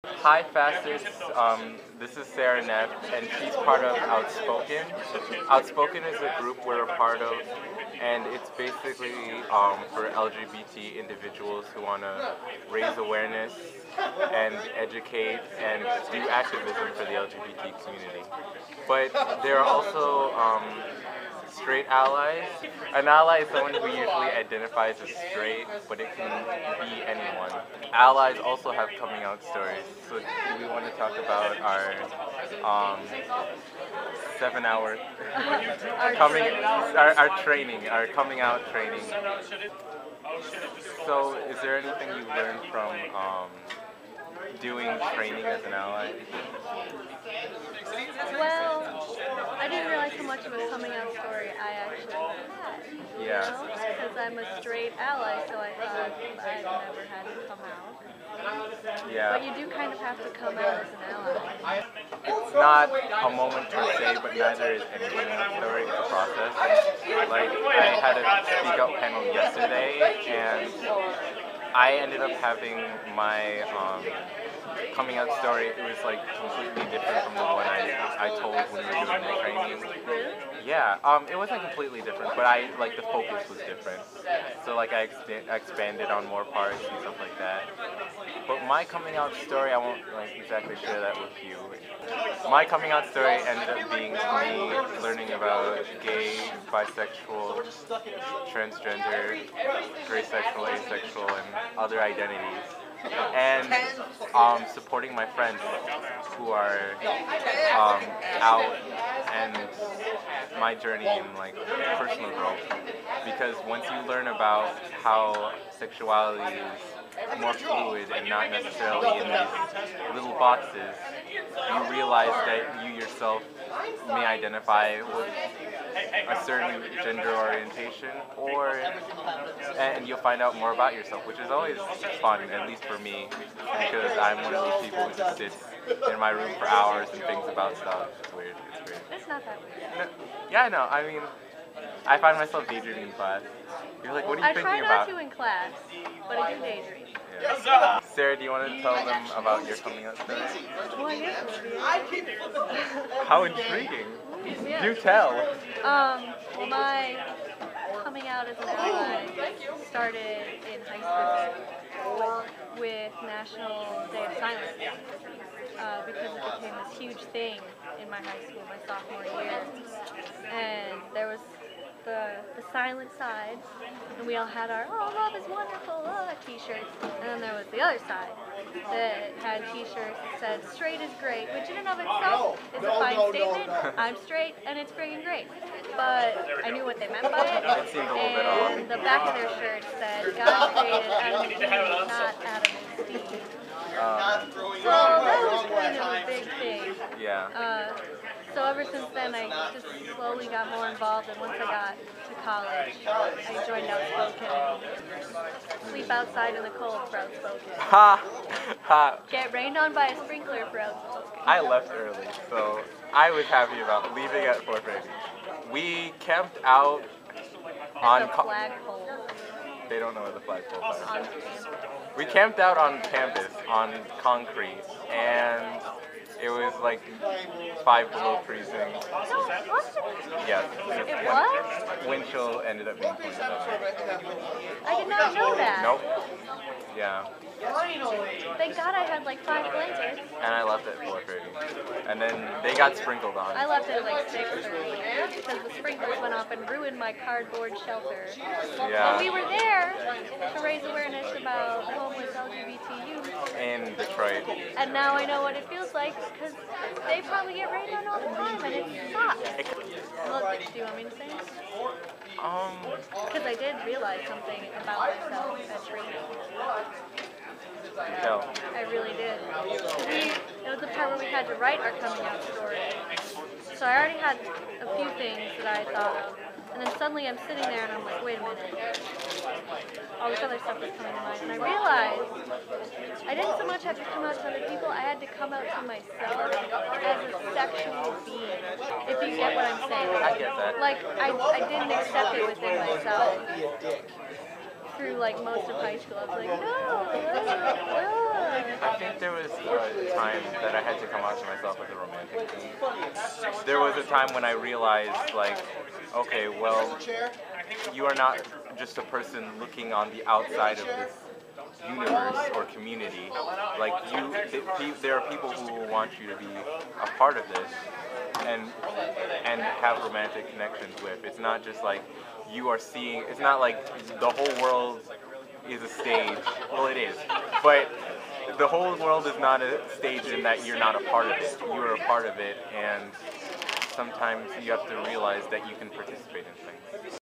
Hi, Fastest. This is Sarah Neff, and she's part of Outspoken. Outspoken is a group we're a part of, and it's basically for LGBT individuals who want to raise awareness and educate and do activism for the LGBT community. But there are also straight allies. An ally is someone who usually identifies as straight, but it can be anyone. Allies also have coming out stories. So we want to talk about our 7 hour training, our coming out training. So is there anything you learned from doing training as an ally? Well, I didn't realize how much of a coming out story I actually had. Yeah. Because I'm a straight ally, so I thought I'd never had to come out. Yeah. But you do kind of have to come out as an ally. It's not a moment per se, but neither is any coming out story. It's a process. Like, I had a speak out panel yesterday, and I ended up having my coming out story. It was like completely different from the one I told when we were doing the training. Yeah, it wasn't completely different, but the focus was different. So like I expanded on more parts and stuff like that. But my coming out story, I won't exactly share that with you. My coming out story ended up being me learning about gay, bisexual, transgender, gray sexual, asexual, and other identities. And supporting my friends who are out, and my journey in personal growth. Because once you learn about how sexuality is more fluid and not necessarily in these little boxes, you realize that you yourself may identify with a certain gender orientation, and you'll find out more about yourself, which is always fun, at least for me, because I'm one of those people who just sits in my room for hours and thinks about stuff. It's weird. It's weird. It's not that weird. No, yeah, I know. I mean, I find myself daydreaming in class. You're like, what are you thinking about? I try not to in class, but I do daydream. Yeah. Sarah, do you want to tell them about your coming out story? Well, yes. How intriguing. Yeah. Do tell. Well, my coming out as an ally started in high school with National Day of Silence because it became this huge thing in my high school, my sophomore year. And there was the silent side, and we all had our "Oh, love is wonderful" t-shirts, and then there was the other side that had t-shirts that said "straight is great," which in and of itself is a fine statement. I'm straight and it's friggin' great, but I knew what they meant by it. It seemed a little bit off. And the back of their shirt said "God created Adam and Eve, not Adam and Steve." So that was kind of a big thing. Yeah. So ever since then, I just slowly got more involved, and once I got to college, I joined Outspoken. Sleep outside in the cold for Outspoken. Ha! Ha! Get rained on by a sprinkler for Outspoken. I left early, so I was happy about leaving at 4:30. We camped out on the flagpole. They don't know where the flagpole is. On campus. We camped out on campus on concrete, and it was like 5 below freezing. Yes. It was? Wind chill ended up being 27. I did not know that. Nope. Yeah. Thank God I had like 5 blankets. And I left at 4:30. And then they got sprinkled on. I left at like 6:30 because the sprinklers went off and ruined my cardboard shelter. Yeah. But we were there to raise awareness about homeless LGBT youth. In Detroit. And now I know what it feels like because they probably get rained on all the time and it sucks. Well, do you want me to say it? Because I did realize something about myself at training. No. I really did. It was the part where we had to write our coming out story. So I already had a few things that I thought of. And then suddenly I'm sitting there and I'm like, wait a minute. All this other stuff is coming to mind. And I realized I didn't so much have to come out to other people, I had to come out to myself as a sexual being. If you get what I'm saying. I get that. Like, I didn't accept it within myself through like most of high school. I was like, no, I think there was a time that I had to come out to myself as a romantic thing. There was a time when I realized, like, okay, well, you are not just a person looking on the outside of this universe or community. Like there are people who will want you to be a part of this and have romantic connections with. It's not just like you are seeing. It's not like the whole world is a stage. Well, it is, but the whole world is not a stage in that you're not a part of it. You are a part of it, and sometimes you have to realize that you can participate in things.